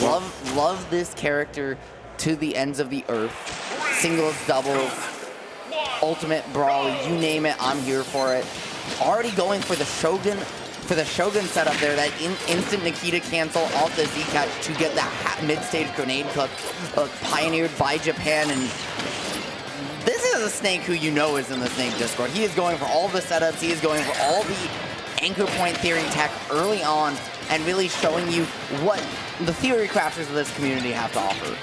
Love this character to the ends of the earth. Singles, doubles, ultimate brawl, you name it, I'm here for it. Already going for the Shogun setup there, that instant Nikita cancel off the Z-catch to get that mid-stage grenade cook pioneered by Japan. And this is a Snake who you know is in the Snake Discord. He is going for all the setups, he is going for all the anchor point theory tech early on, and really showing you what the theory crafters of this community have to offer.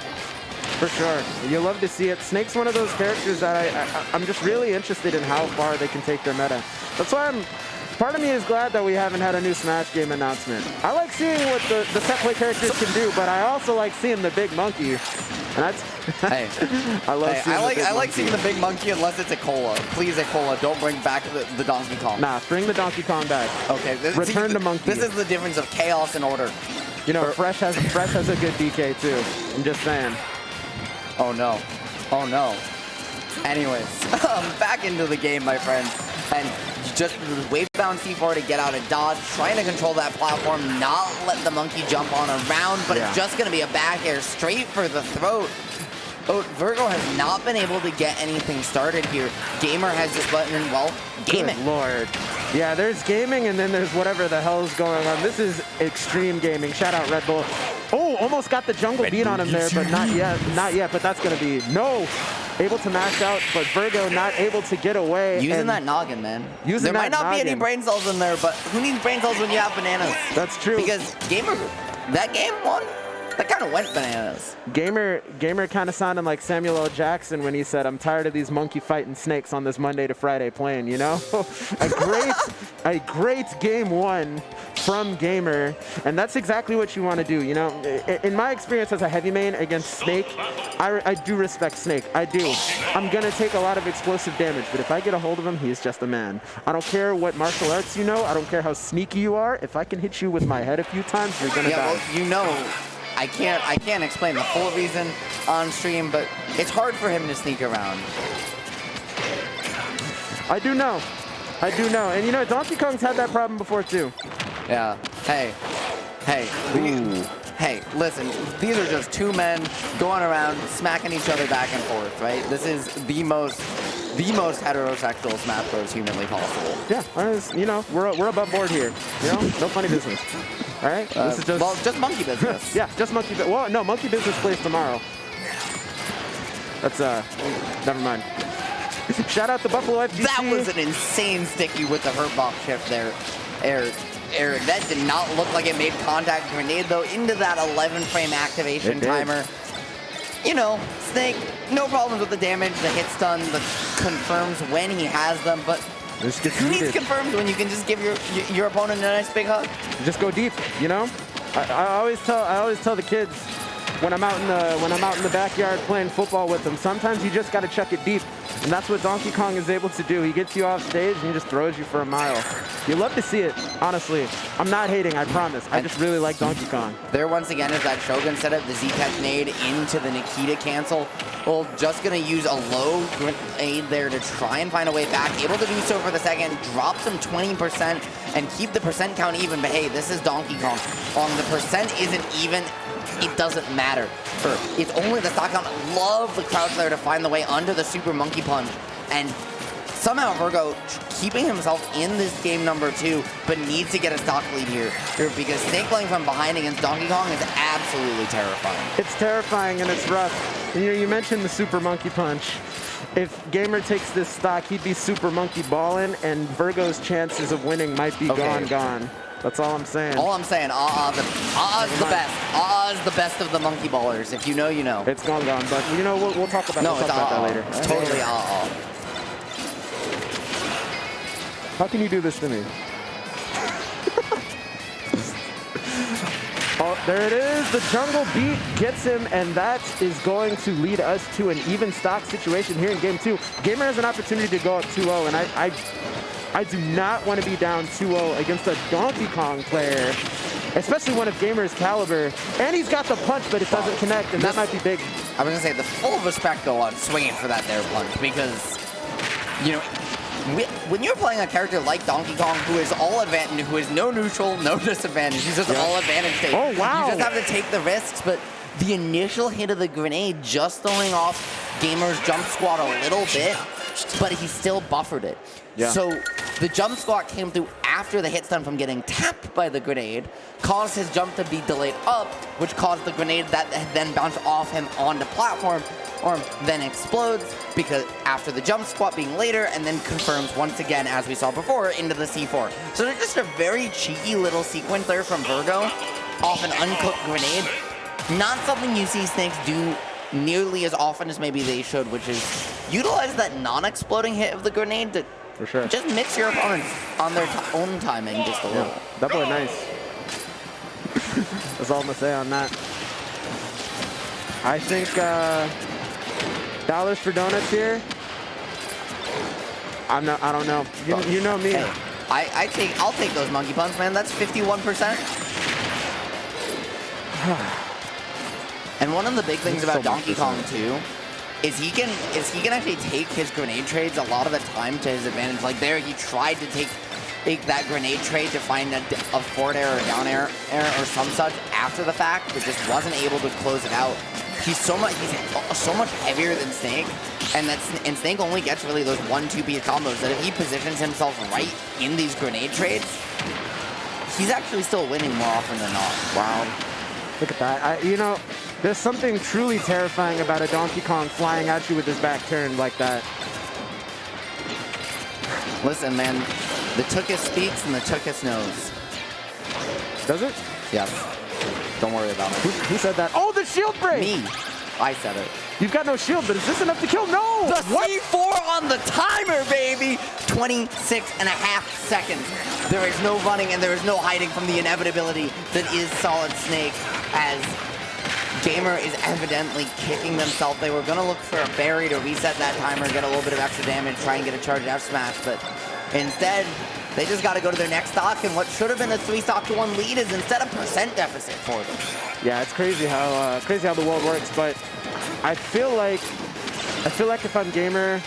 For sure. You love to see it. Snake's one of those characters that I'm just really interested in how far they can take their meta. That's why part of me is glad that we haven't had a new Smash game announcement. I like seeing what the set play characters can do, but I also like seeing the big monkey. And that's hey, I like seeing the big monkey unless it's a cola. Please, a cola. Don't bring back the Donkey Kong. Nah, bring the Donkey Kong back. Okay. Return to monkey. This is the difference of chaos and order. You know, Fresh has a good DK too. I'm just saying. Oh no. Oh no. Anyways, back into the game, my friends. And just wave-bound C4 to get out of dodge, trying to control that platform, not let the monkey jump on around, but it's just going to be a back air straight for the throat. Oh, Virgo has not been able to get anything started here. Gamer has this button and, well, gaming. Good Lord. Yeah, there's gaming and then there's whatever the hell's going on. This is extreme gaming. Shout out Red Bull. Oh, almost got the jungle beat on him there, but not yet. Not yet, but that's going to be no. Able to mash out, but Virgo not able to get away. Using that noggin, man. There might not be any brain cells in there, but who needs brain cells when you have bananas? That's true. Because Gamer, that game won. That kind of went bananas. Gamer kind of sounded like Samuel L. Jackson when he said, "I'm tired of these monkey fighting snakes on this Monday to Friday plane." You know, a great game one from Gamer, and that's exactly what you want to do. You know, in my experience as a heavy main against Snake, I do respect Snake. I do. I'm gonna take a lot of explosive damage, but if I get a hold of him, he's just a man. I don't care what martial arts you know. I don't care how sneaky you are. If I can hit you with my head a few times, you're gonna die. Well, you know. I can't explain the full reason on stream, but it's hard for him to sneak around. I do know. And you know, Donkey Kong's had that problem before too. Yeah. Hey, listen, these are just two men going around smacking each other back and forth, right? This is the most heterosexual Smash Bros. Humanly possible. Yeah, you know, we're above board here. You know, no funny business. All right, this is just monkey business. Yeah, just monkey business. Well, no, monkey business plays tomorrow. That's never mind. Shout out to Buffalo FGC. That was an insane sticky with the hurt box shift there, Eric. That did not look like it made contact. Grenade though into that 11-frame activation timer. You know, Snake, no problems with the damage, the hit stun, the confirms when he has them, but who needs confirms when you can just give your opponent a nice big hug? Just go deep, you know? I always tell the kids when I'm out in the backyard playing football with them, sometimes you just gotta chuck it deep. And that's what Donkey Kong is able to do. He gets you off stage and he just throws you for a mile. You love to see it, honestly. I'm not hating, I promise. I just really like Donkey Kong. There once again is that Shogun setup, the Z-catch nade into the Nikita cancel. Well, just gonna use a low grenade there to try and find a way back. Able to do so for the second, drops him 20% and keep the percent count even. But hey, this is Donkey Kong. The percent isn't even, it doesn't matter. It's only the stock count. Love the crouch there to find the way under the super monkey punch. And somehow Virgo keeping himself in this game number 2, but needs to get a stock lead here because Snake playing from behind against Donkey Kong is absolutely terrifying. It's terrifying and it's rough. You know, you mentioned the super monkey punch. If Gamer takes this stock, he'd be super monkey balling, and Virgo's chances of winning might be gone. That's all I'm saying. All I'm saying, is the best. Is the best of the monkey ballers. If you know, you know. It's gone, but you know, we'll talk about, that later. It's totally How can you do this to me? Oh, there it is. The jungle beat gets him, and that is going to lead us to an even stock situation here in game 2. Gamer has an opportunity to go up 2-0, and I do not want to be down 2-0 against a Donkey Kong player, especially one of Gamer's caliber. And he's got the punch, but it doesn't connect, and that might be big. I was going to say, the full respect, though, on swinging for that there punch, because, you know, when you're playing a character like Donkey Kong, who is all advantage, who is no neutral, no disadvantage, he's just all advantage state. Oh, wow. You just have to take the risks, but the initial hit of the grenade just throwing off Gamer's jump squat a little bit, but he still buffered it. Yeah. So the jump squat came through after the hit stun from getting tapped by the grenade, caused his jump to be delayed up, which caused the grenade that then bounced off him onto platform, or then explodes because after the jump squat being later, and then confirms once again, as we saw before, into the C4. So they're just a very cheeky little sequence there from Virgo off an uncooked grenade. Not something you see Snakes do nearly as often as maybe they should, which is utilize that non-exploding hit of the grenade to For sure. just mix your opponents on their own timing just a little. Double or nice. That's all I'm gonna say on that. I think dollars for donuts here. I don't know. You know me. Hey, I'll take those monkey punch, man. That's 51%. And one of the big things about Donkey Kong too is he can actually take his grenade trades a lot of the time to his advantage. Like there, he tried to take that grenade trade to find a forward air or down air or some such after the fact, but just wasn't able to close it out. He's so much heavier than Snake, and Snake only gets really those 1-2 piece combos that if he positions himself right in these grenade trades, he's actually still winning more often than not. Wow. Look at that. You know, there's something truly terrifying about a Donkey Kong flying at you with his back turned like that. Listen, man, the Tookus speaks and the Tookus knows. Does it? Yes. Don't worry about it. Who said that? Oh, the shield break! Me. I said it. You've got no shield, but is this enough to kill? No! The C4 on the timer, baby! 26.5 seconds. There is no running and there is no hiding from the inevitability that is Solid Snake, as Gamer is evidently kicking themselves. They were going to look for a berry to reset that timer, get a little bit of extra damage, try and get a charged F smash, but instead, they just got to go to their next stock, and what should have been a 3-stock-to-1 lead is instead a percent deficit for them. Yeah, it's crazy how the world works, but I feel like if I'm Gamer,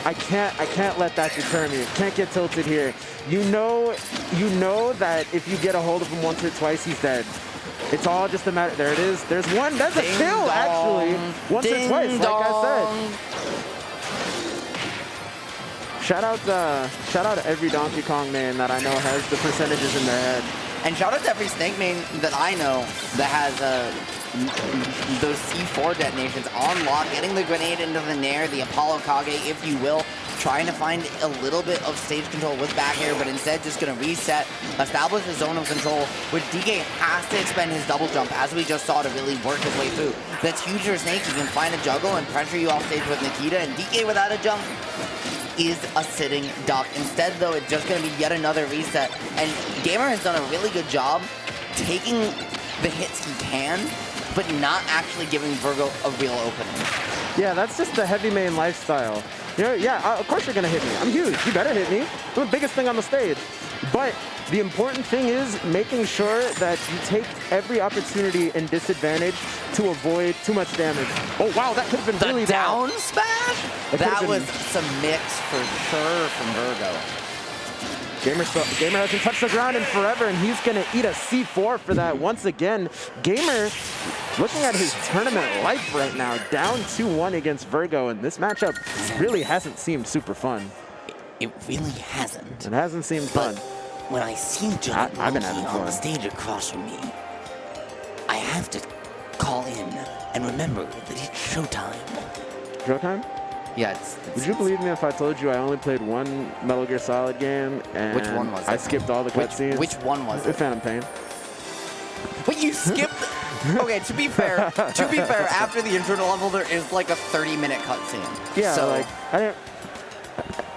I can't let that deter me. Can't get tilted here. You know that if you get a hold of him once or twice, he's dead. It's all just a matter. There it is. There's one. That's a kill, actually. Once or twice, like I said. Shout out to every Donkey Kong main that I know has the percentages in their head. And shout out to every Snake main that I know that has those C4 detonations on lock, getting the grenade into the Nair, the Apollo Kage, if you will, trying to find a little bit of stage control with back air, but instead just going to reset, establish a zone of control, which DK has to expend his double jump, as we just saw, to really work his way through. That's huge for Snake. He can find a juggle and pressure you off stage with Nikita, and DK without a jump is a sitting duck. Instead, though, it's just going to be yet another reset. And Gamer has done a really good job taking the hits he can, but not actually giving Virgo a real opening. Yeah, that's just the heavy main lifestyle. You know, yeah, of course you're going to hit me. I'm huge. You better hit me. I'm the biggest thing on the stage. But the important thing is making sure that you take every opportunity and disadvantage to avoid too much damage. Oh, wow, that could have been really down bad. smash? That was some mix for sure from Virgo. Gamer hasn't touched the ground in forever, and he's going to eat a C4 for that once again. Gamer, looking at his tournament life right now, down 2-1 against Virgo, and this matchup really hasn't seemed super fun. It really hasn't. It hasn't seemed but fun. When I see John I've been having on fun. the stage across from me, I have to call in and remember that it's showtime. Showtime? Yeah, Would you believe me if I told you I only played one Metal Gear Solid game and which one was it? I skipped all the cutscenes? Which one was it? Phantom Pain. But you skipped. Okay, to be fair, after the intro level, there is like a 30-minute cutscene. Yeah, so, like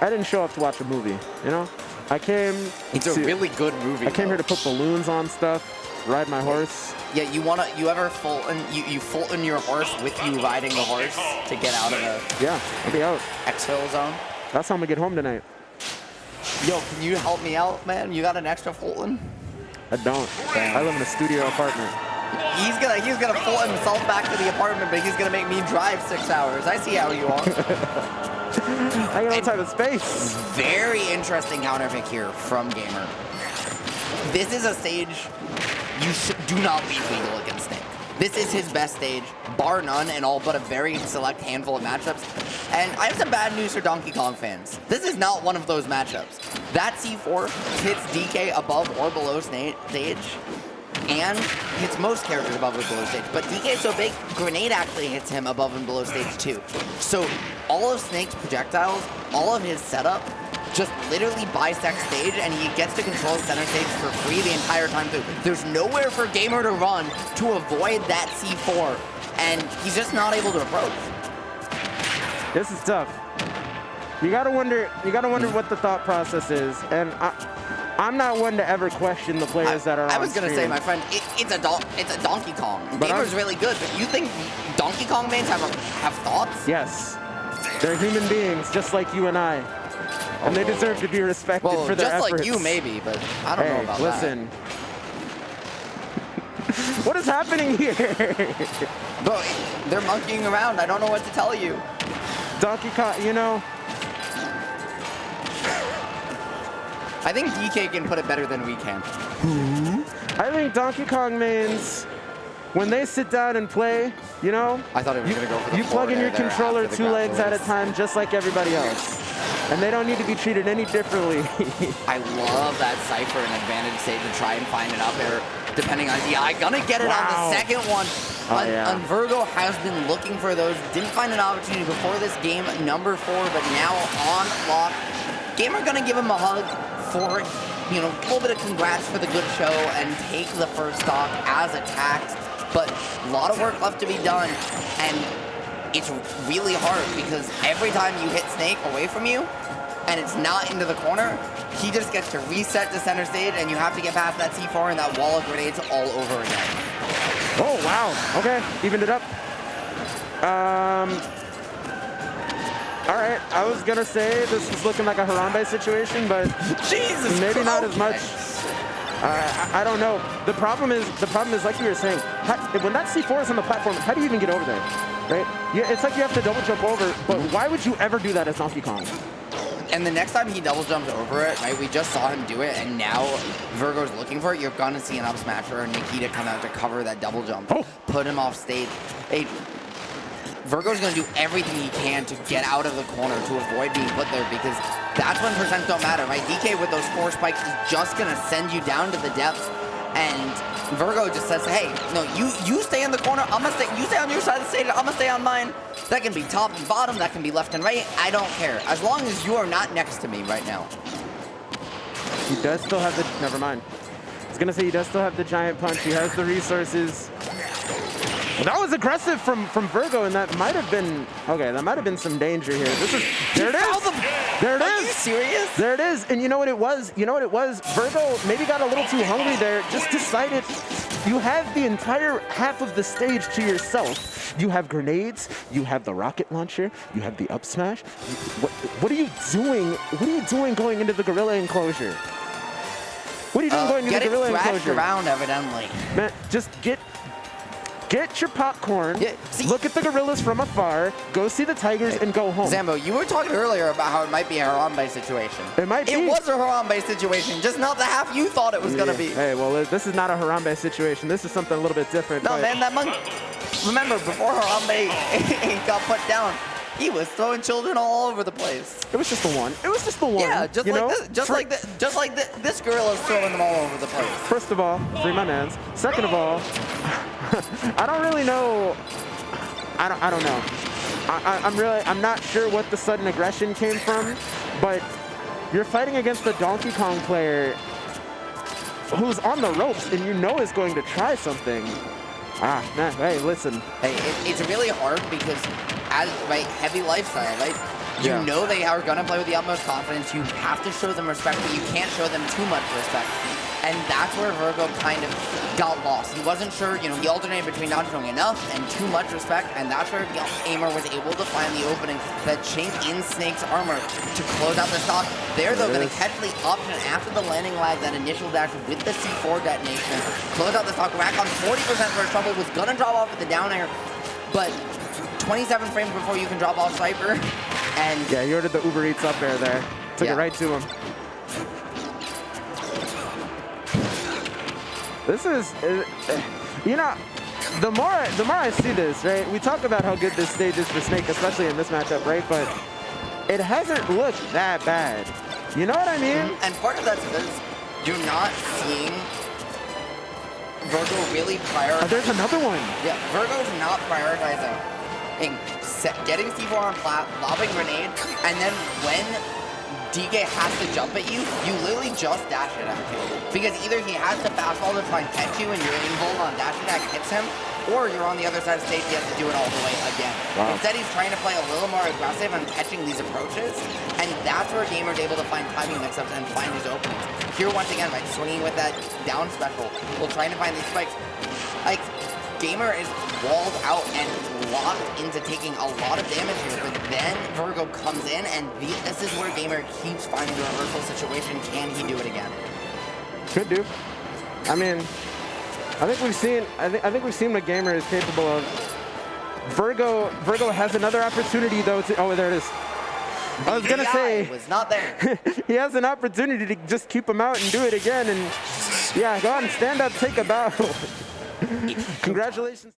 I didn't show up to watch a movie. You know, I came. It's a really good movie. I came here to put balloons on stuff, ride my horse. Yeah, you ever Fulton your horse with you riding the horse to get out of the I'll be out. exfil zone? That's how I'm gonna get home tonight. Yo, can you help me out, man? You got an extra Fulton? I don't. Damn. I live in a studio apartment. He's gonna Fulton himself back to the apartment, but he's gonna make me drive 6 hours. I see how you are. I got no type of space. Very interesting counter pick here from Gamer. This is a stage you do not leave legal against Snake. This is his best stage, bar none, in all but a very select handful of matchups. And I have some bad news for Donkey Kong fans. This is not one of those matchups. That C4 hits DK above or below stage, and hits most characters above or below stage. But DK is so big, Grenade actually hits him above and below stage too. So all of Snake's projectiles, all of his setup, just literally bisects stage, and he gets to control center stage for free the entire time through. There's nowhere for Gamer to run to avoid that C4, and he's just not able to approach. This is tough. You gotta wonder what the thought process is, and I'm not one to ever question the players that are on I was gonna stream. say, my friend, it's a Donkey Kong. But Gamer's really good, but you think Donkey Kong mains have thoughts? Yes. They're human beings, just like you and I. And they deserve to be respected for their efforts. Just like you, maybe, but I don't know about listen. What is happening here? Bro, they're monkeying around. I don't know what to tell you. Donkey Kong, you know. I think DK can put it better than we can. I think Donkey Kong mains, when they sit down and play, you know, I thought it was going to go for the you plug in your controller 2 legs at a time, just like everybody else. And they don't need to be treated any differently. I love that Cypher and advantage stage to try and find it up there, depending on the eye. Gonna get it on the second one. And Virgo has been looking for those. Didn't find an opportunity before this game, number 4, but now on lock. Gamer gonna give him a hug for, you know, a little bit of congrats for the good show and take the first stock as attacked. But a lot of work left to be done, and it's really hard because every time you hit Snake away from you and it's not into the corner, he just gets to reset to center stage, and you have to get past that C4 and that wall of grenades all over again. Oh, wow. Okay, evened it up. All right, I was gonna say this is looking like a Harambe situation, but Jesus maybe not as much. I don't know. The problem is like you were saying, when that C4 is on the platform, how do you even get over there, right? Yeah, it's like you have to double jump over, but why would you ever do that as Donkey Kong? And the next time he double jumps over it, right, we just saw him do it, and now Virgo's looking for it. You're gonna see an up smash or Nikita come out to cover that double jump, put him off stage. Virgo's gonna do everything he can to get out of the corner to avoid being put there, because that's when percents don't matter, right? DK with those 4 spikes is just gonna send you down to the depths, and Virgo just says, hey, no, you stay in the corner, you stay on your side of the stage, I'm gonna stay on mine. That can be top and bottom, that can be left and right, I don't care. As long as you are not next to me right now. He does still have the, never mind. I was gonna say he does still have the giant punch, he has the resources. That was aggressive from Virgo, and that might have been, okay, that might have been some danger here. This is, there it is. There it is. Are you serious? There it is. And you know what it was? You know what it was? Virgo maybe got a little too hungry there, just decided you have the entire half of the stage to yourself. You have grenades, you have the rocket launcher, you have the up smash. What are you doing? What are you doing going into the gorilla enclosure? What are you doing going into the gorilla enclosure? Around, evidently. Man, just get your popcorn, look at the gorillas from afar, go see the tigers, and go home. Zambo, you were talking earlier about how it might be a Harambe situation. It might be. It was a Harambe situation, just not the half you thought it was going to be. Hey, well, this is not a Harambe situation. This is something a little bit different. No, man, that monkey. Remember, before Harambe got put down, he was throwing children all over the place. It was just the one. It was just the one. Yeah, just like this gorilla's throwing them all over the place. First of all, free my mans. Second of all, I don't really know. I don't know. I'm not sure what the sudden aggression came from, but you're fighting against a Donkey Kong player who's on the ropes and you know is going to try something. Man, hey, listen. Hey, it's really hard because as heavy lifestyle, right? You know they are gonna play with the utmost confidence. You have to show them respect, but you can't show them too much respect. And that's where Virgo kind of got lost. He wasn't sure, he alternated between not showing enough and too much respect, and that's where Aimer was able to find the opening, that chink in Snake's armor to close out the stock. There, though, gonna catch the option after the landing lag, that initial dash with the C4 detonation. Close out the stock, rack on 40% first trouble, was gonna drop off with the down air, but 27 frames before you can drop off Cypher. And Yeah, he ordered the Uber Eats up air there. Took it right to him. This is, you know, the more I see this, right? We talk about how good this stage is for Snake, especially in this matchup, right? But it hasn't looked that bad. You know what I mean? And part of that's because you're not seeing Virgo really prioritize. Oh, there's another one. Yeah, Virgo's not prioritizing getting C4 on flat, lobbing grenade, and then when DK has to jump at you, you literally just dash it at him. Because either he has to fastball to try and catch you and your invul on dash attack hits him, or you're on the other side of the stage, he has to do it all the way again. Wow. Instead, he's trying to play a little more aggressive and catching these approaches, and that's where Gamer's able to find timing mix-ups and find his openings. Here, once again, by swinging with that down special, while trying to find these spikes, like, Gamer is walled out and locked into taking a lot of damage here, but then Virgo comes in, and this is where Gamer keeps finding the reversal situation. Can he do it again? Could do. I mean, I think we've seen. I think we've seen what Gamer is capable of. Virgo has another opportunity though. Oh, there it is. I was gonna say was not there. He has an opportunity to just keep him out and do it again. And yeah, go on, stand up, take a bow. Congratulations.